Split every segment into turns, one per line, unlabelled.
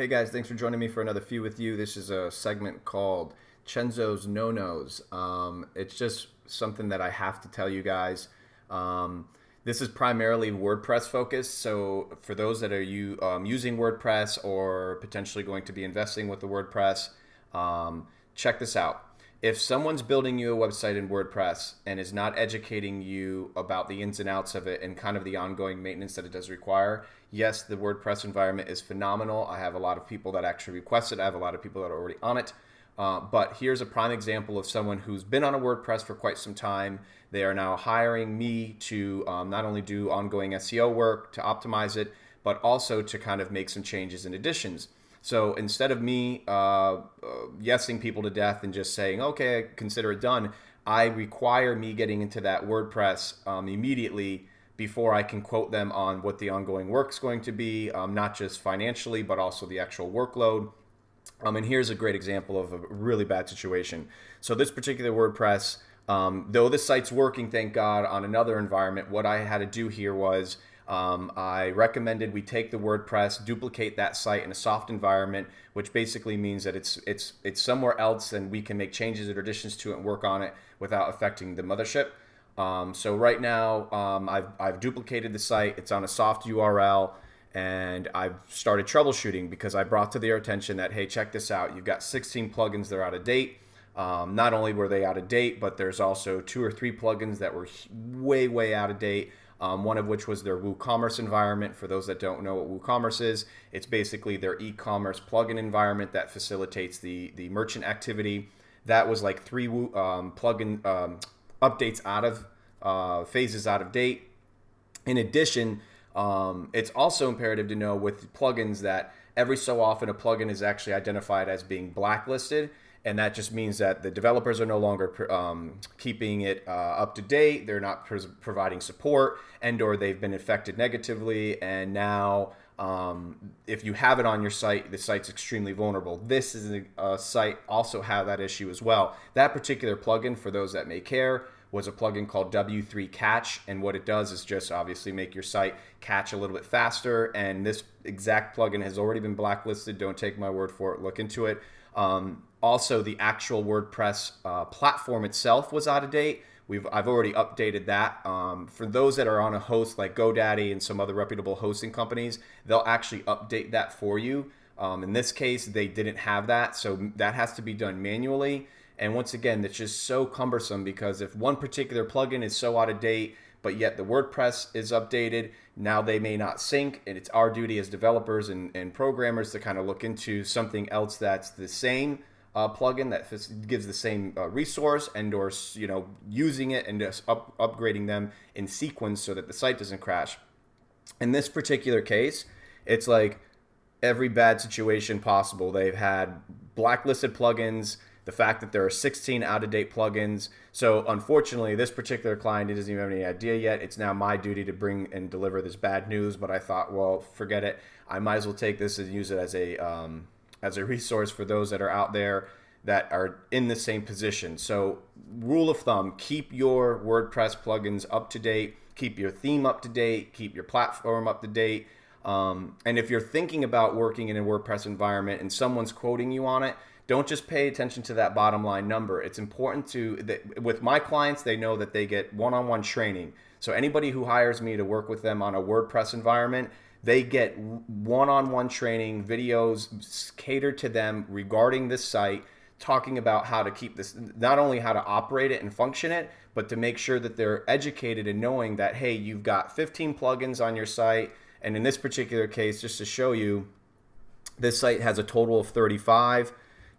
Hey guys, thanks for joining me for another Few with You. This is a segment called Chenzo's No-Nos. It's just something that I have to tell you guys. This is primarily WordPress focused, so for those that are using WordPress or potentially going to be investing with the WordPress, check this out. If someone's building you a website in WordPress and is not educating you about the ins and outs of it and kind of the ongoing maintenance that it does require, yes, the WordPress environment is phenomenal. I have a lot of people that actually request it. I have a lot of people that are already on it. But here's a prime example of someone who's been on a WordPress for quite some time. They are now hiring me to not only do ongoing SEO work to optimize it, but also to kind of make some changes and additions. So instead of me yesing people to death and just saying, okay, consider it done, I require me getting into that WordPress immediately before I can quote them on what the ongoing work's going to be, not just financially, but also the actual workload. And here's a great example of a really bad situation. So this particular WordPress, though the site's working, thank God, on another environment, what I had to do here was I recommended we take the WordPress, duplicate that site in a soft environment, which basically means that it's somewhere else and we can make changes or additions to it and work on it without affecting the mothership. So right now I've duplicated the site. It's on a soft URL. And I've started troubleshooting because I brought to their attention that, hey, check this out. You've got 16 plugins that are out of date. Not only were they out of date, but there's also 2 or 3 plugins that were way out of date. One of which was their WooCommerce environment. For those that don't know what WooCommerce is, it's basically their e-commerce plugin environment that facilitates the merchant activity. That was like 3 plugin updates out of phases out of date. In addition, it's also imperative to know with plugins that every so often a plugin is actually identified as being blacklisted, and that just means that the developers are no longer keeping it up to date. They're not providing support, and or they've been affected negatively, and now if you have it on your site, the site's extremely vulnerable. This is a site also have that issue as well. That particular plugin, for those that may care, was a plugin called W3 Catch, and what it does is just obviously make your site catch a little bit faster, and this exact plugin has already been blacklisted. Don't take my word for it, look into it. Also, the actual WordPress platform itself was out of date. I've already updated that. For those that are on a host like GoDaddy and some other reputable hosting companies, they'll actually update that for you. In this case, they didn't have that, so that has to be done manually. And once again, it's just so cumbersome because if one particular plugin is so out of date, but yet the WordPress is updated, now they may not sync, and it's our duty as developers and programmers to kind of look into something else that's the same plugin that gives the same resource, and or using it and just upgrading them in sequence so that the site doesn't crash. In this particular case, it's like every bad situation possible. They've had blacklisted plugins, the fact that there are 16 out-of-date plugins. So unfortunately, this particular client doesn't even have any idea yet. It's now my duty to bring and deliver this bad news, but I thought, well, forget it. I might as well take this and use it as a resource for those that are out there that are in the same position. So rule of thumb, keep your WordPress plugins up to date, keep your theme up to date, keep your platform up to date. And if you're thinking about working in a WordPress environment and someone's quoting you on it, don't just pay attention to that bottom line number. It's important with my clients, they know that they get one-on-one training. So anybody who hires me to work with them on a WordPress environment, they get one-on-one training, videos catered to them regarding this site, talking about how to keep this, not only how to operate it and function it, but to make sure that they're educated and knowing that, hey, you've got 15 plugins on your site. And in this particular case, just to show you, this site has a total of 35.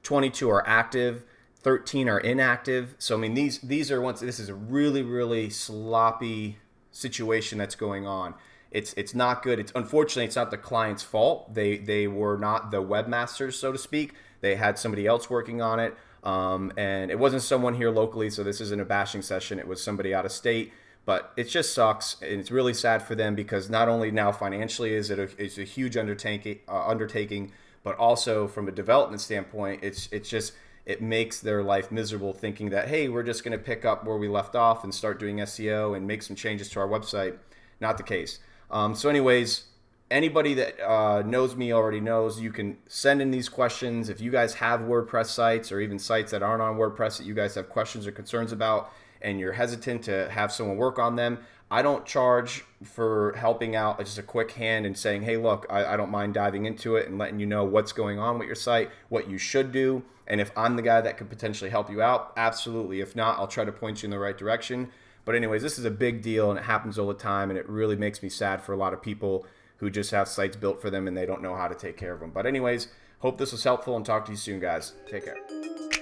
22 are active, 13 are inactive. So I mean, these are this is a really sloppy situation that's going on. It's not good. Unfortunately, it's not the client's fault. They were not the webmasters, so to speak. They had somebody else working on it, and it wasn't someone here locally. So this isn't a bashing session. It was somebody out of state. But it just sucks, and it's really sad for them because not only now financially is it's a huge undertaking, but also from a development standpoint, it makes their life miserable thinking that, hey, we're just going to pick up where we left off and start doing SEO and make some changes to our website. Not the case. So anyways, anybody that knows me already knows you can send in these questions. If you guys have WordPress sites or even sites that aren't on WordPress that you guys have questions or concerns about and you're hesitant to have someone work on them, I don't charge for helping out, just a quick hand and saying, hey, look, I don't mind diving into it and letting you know what's going on with your site, what you should do. And if I'm the guy that could potentially help you out, absolutely. If not, I'll try to point you in the right direction. But anyways, this is a big deal and it happens all the time. And it really makes me sad for a lot of people who just have sites built for them and they don't know how to take care of them. But anyways, hope this was helpful and talk to you soon, guys. Take care.